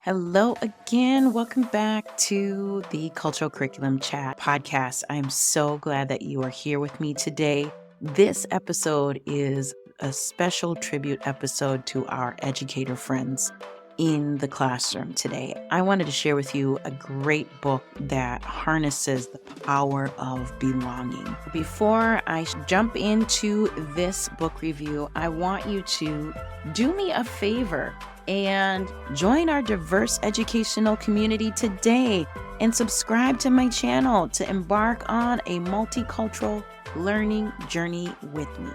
Hello again. Welcome back to the Cultural Curriculum Chat podcast. I'm so glad that you are here with me today. This episode is a special tribute episode to our educator friends in the classroom today. I wanted to share with you a great book that harnesses the power of belonging. Before I jump into this book review, I want you to do me a favor and join our diverse educational community today and subscribe to my channel to embark on a multicultural learning journey with me.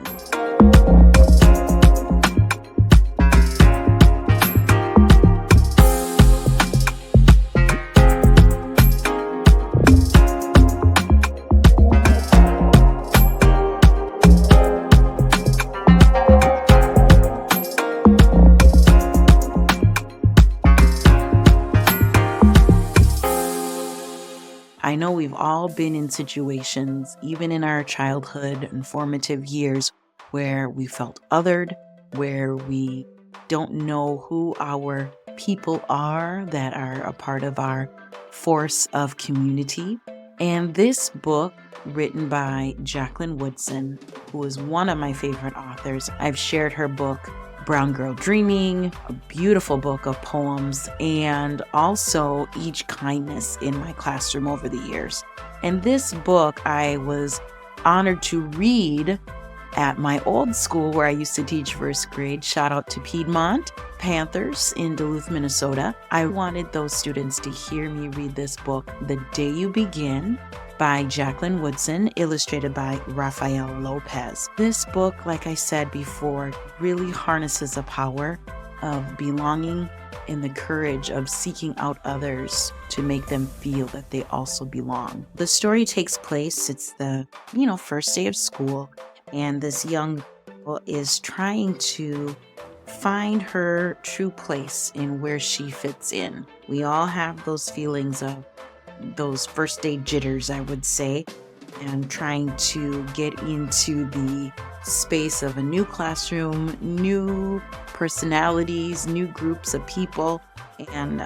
I know we've all been in situations, even in our childhood and formative years, where we felt othered, where we don't know who our people are that are a part of our force of community. And this book, written by Jacqueline Woodson, who is one of my favorite authors, I've shared her book, Brown Girl Dreaming, a beautiful book of poems, and also Each Kindness in my classroom over the years. And this book I was honored to read at my old school where I used to teach first grade. Shout out to Piedmont Panthers in Duluth, Minnesota. I wanted those students to hear me read this book, The Day You Begin, by Jacqueline Woodson, illustrated by Rafael Lopez. This book, like I said before, really harnesses the power of belonging and the courage of seeking out others to make them feel that they also belong. The story takes place, it's the, first day of school, and this young girl is trying to find her true place in where she fits in. We all have those feelings of those first day jitters, I would say, and trying to get into the space of a new classroom, new personalities, new groups of people, and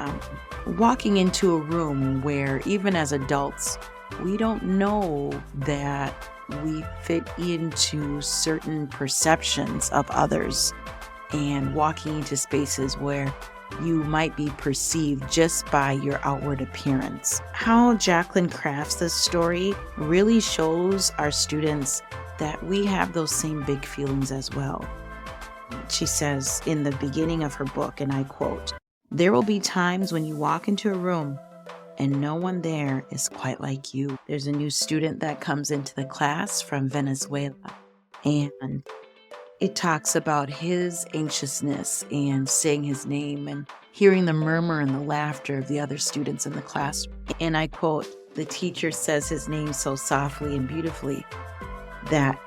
walking into a room where even as adults, we don't know that we fit into certain perceptions of others, and walking into spaces where you might be perceived just by your outward appearance. How Jacqueline crafts this story really shows our students that we have those same big feelings as well. She says in the beginning of her book, and I quote, "There will be times when you walk into a room and no one there is quite like you." There's a new student that comes into the class from Venezuela, and it talks about his anxiousness and saying his name and hearing the murmur and the laughter of the other students in the class. And I quote, "The teacher says his name so softly and beautifully that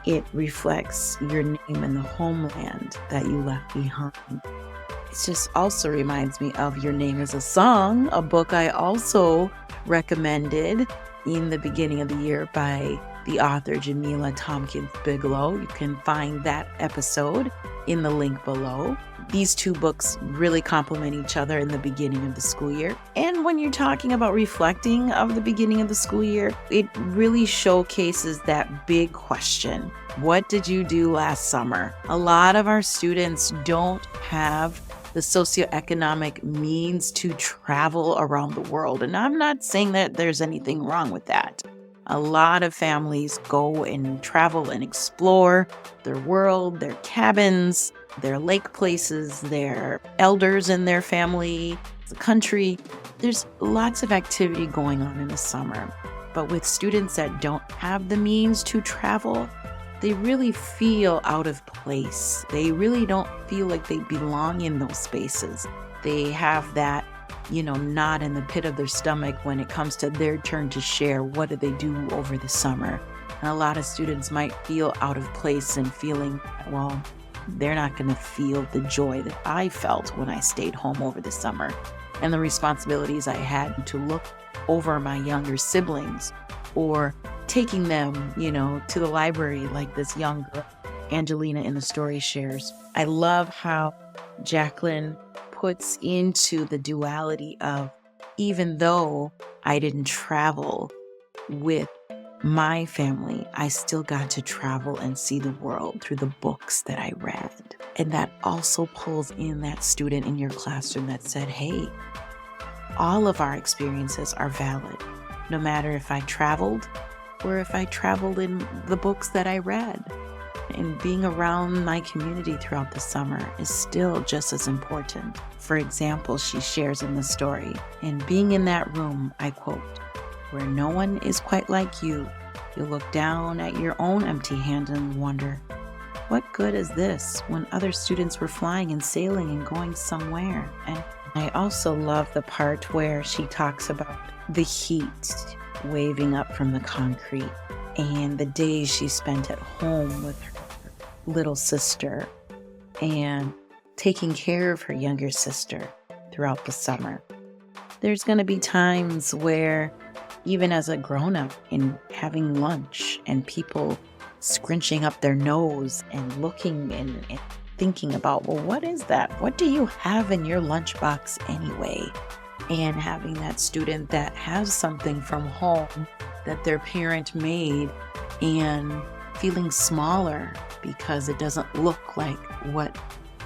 it reflects your name and the homeland that you left behind." It just also reminds me of Your Name is a Song, a book I also recommended in the beginning of the year by the author Jamila Tompkins-Bigelow. You can find that episode in the link below. These two books really complement each other in the beginning of the school year. And when you're talking about reflecting of the beginning of the school year, it really showcases that big question. What did you do last summer? A lot of our students don't have the socioeconomic means to travel around the world. And I'm not saying that there's anything wrong with that. A lot of families go and travel and explore their world, their cabins, their lake places, their elders in their family, the country. There's lots of activity going on in the summer. But with students that don't have the means to travel, they really feel out of place. They really don't feel like they belong in those spaces. They have that knot in the pit of their stomach when it comes to their turn to share what did they do over the summer. And a lot of students might feel out of place and feeling, well, they're not going to feel the joy that I felt when I stayed home over the summer, and the responsibilities I had to look over my younger siblings, or taking them, to the library like this young girl, Angelina, in the story shares. I love how Jacqueline puts into the duality of, even though I didn't travel with my family, I still got to travel and see the world through the books that I read. And that also pulls in that student in your classroom that said, hey, all of our experiences are valid, no matter if I traveled or if I traveled in the books that I read. And being around my community throughout the summer is still just as important. For example, she shares in the story, "In being in that room," I quote, "where no one is quite like you, you look down at your own empty hand and wonder, what good is this when other students were flying and sailing and going somewhere?" And I also love the part where she talks about the heat waving up from the concrete and the days she spent at home with her little sister and taking care of her younger sister throughout the summer. There's going to be times where, even as a grown-up, in having lunch and people scrunching up their nose and looking and thinking about, well, what is that? What do you have in your lunchbox anyway? And having that student that has something from home that their parent made and feeling smaller because it doesn't look like what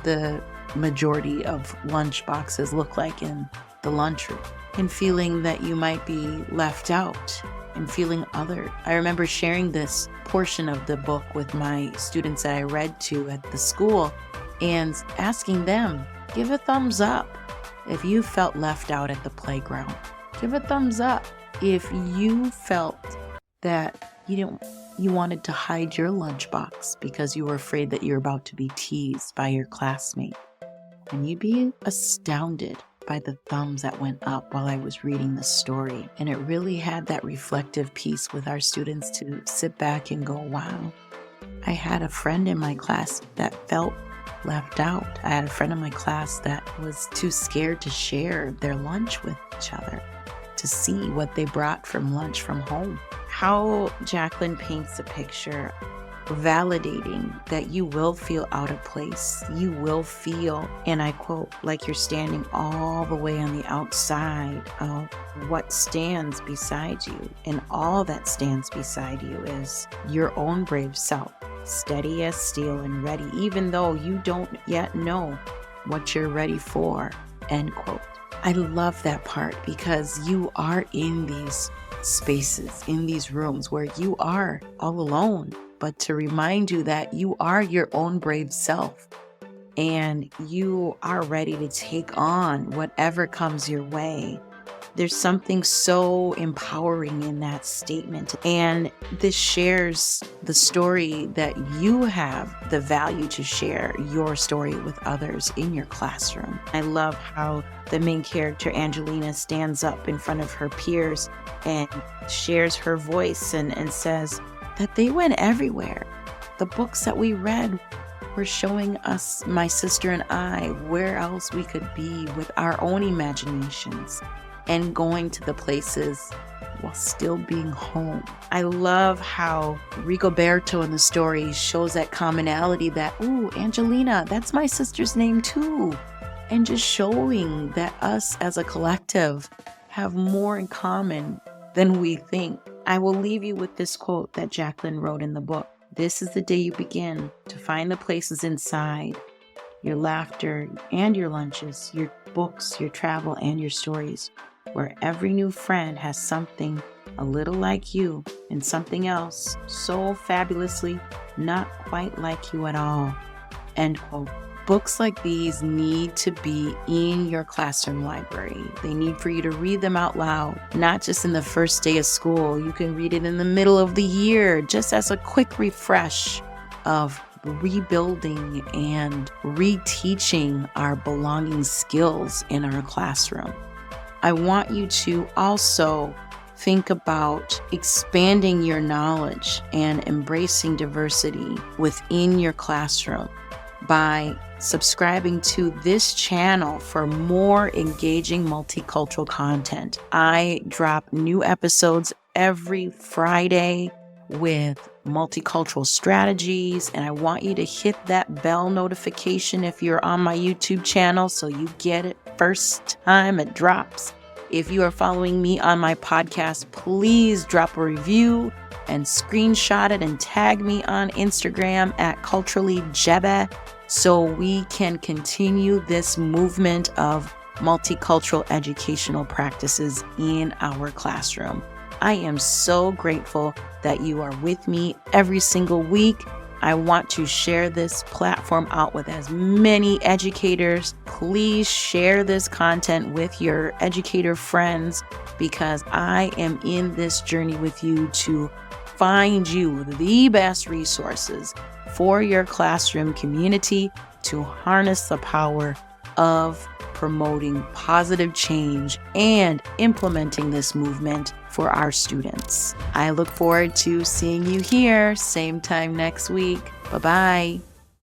the majority of lunch boxes look like in the lunchroom, and feeling that you might be left out and feeling othered. I remember sharing this portion of the book with my students that I read to at the school and asking them, give a thumbs up if you felt left out at the playground. Give a thumbs up if you felt that you wanted to hide your lunchbox because you were afraid that you're about to be teased by your classmate. And you'd be astounded by the thumbs that went up while I was reading the story. And it really had that reflective piece with our students to sit back and go, wow, I had a friend in my class that felt left out. I had a friend in my class that was too scared to share their lunch with each other, to see what they brought from lunch from home. How Jacqueline paints a picture validating that you will feel out of place. You will feel, and I quote, like you're standing all the way on the outside of what stands beside you. And all that stands beside you is your own brave self, steady as steel and ready, even though you don't yet know what you're ready for, end quote. I love that part because you are in these spaces, in these rooms where you are all alone, but to remind you that you are your own brave self and you are ready to take on whatever comes your way. There's something so empowering in that statement. And this shares the story that you have the value to share your story with others in your classroom. I love how the main character, Angelina, stands up in front of her peers and shares her voice and says that they went everywhere. The books that we read were showing us, my sister and I, where else we could be with our own imaginations and going to the places while still being home. I love how Rigoberto in the story shows that commonality that, ooh, Angelina, that's my sister's name too. And just showing that us as a collective have more in common than we think. I will leave you with this quote that Jacqueline wrote in the book. This is the day you begin to find the places inside your laughter and your lunches, your books, your travel, and your stories, where every new friend has something a little like you and something else so fabulously not quite like you at all. End quote. Books like these need to be in your classroom library. They need for you to read them out loud, not just in the first day of school. You can read it in the middle of the year, just as a quick refresh of rebuilding and reteaching our belonging skills in our classroom. I want you to also think about expanding your knowledge and embracing diversity within your classroom by subscribing to this channel for more engaging multicultural content. I drop new episodes every Friday with multicultural strategies, and I want you to hit that bell notification if you're on my YouTube channel so you get it first time it drops. If you are following me on my podcast, please drop a review and screenshot it and tag me on Instagram at culturallyjebe so we can continue this movement of multicultural educational practices in our classroom. I am so grateful that you are with me every single week. I want to share this platform out with as many educators. Please share this content with your educator friends because I am in this journey with you to find you the best resources for your classroom community to harness the power of promoting positive change and implementing this movement for our students. I look forward to seeing you here, same time next week. Bye-bye.